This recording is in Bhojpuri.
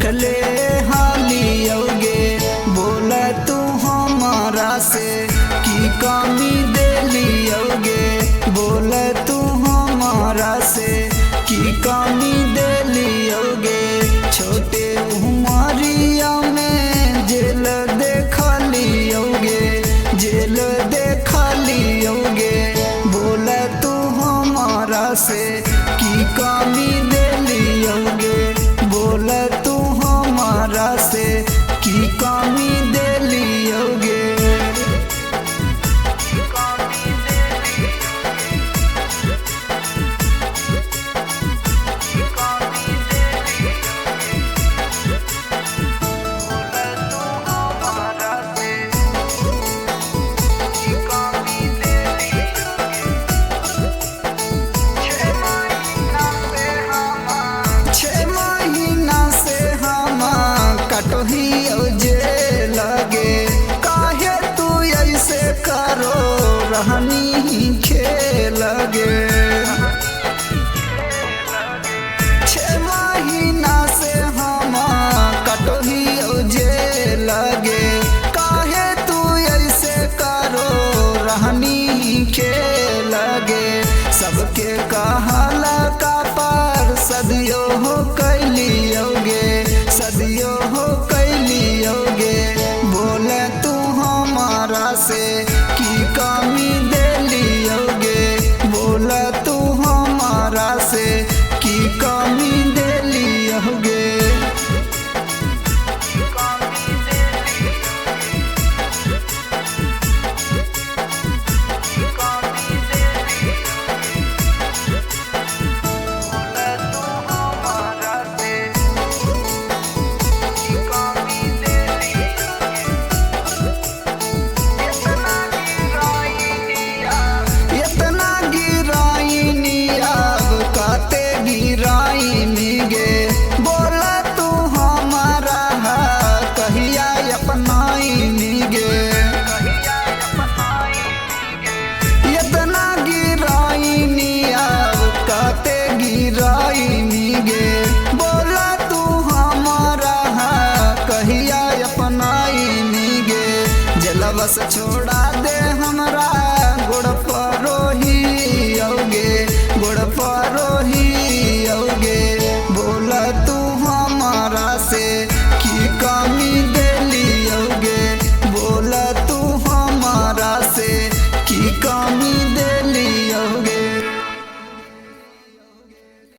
रखले हालियोगे। बोल तू हमारा से की कमी दे लियोगे। बोल तू हमारा से की कमी दे लियोगे। छोटे उमरिया में जेल देखा लियोगे। जेल देखा लियोगे। बोल तू हमारा से की कमी दे लियोगे। बोल तू हमारा से की कमी दे लियोगे। करो रहनी खेलगे। 6 महीना से हम कटोही जेल लगे। काहे तू ऐसे करो रहनी खेलगे। सबके कहला का पर सदियों हो कैलियोगे। सदियों हो कैलियोगे। बोले तू हमारा से की कमी दे लियोगे। बोला तू हमारा से की कमी दे लियोगे। बोला तू हमारा कहिया अपनाइनिगे। इतना गिराइनी अब कहते गिराइनिगे। बोला तू हमारा कहिया अपनाइनिगे। जलवा से छोड़ा दे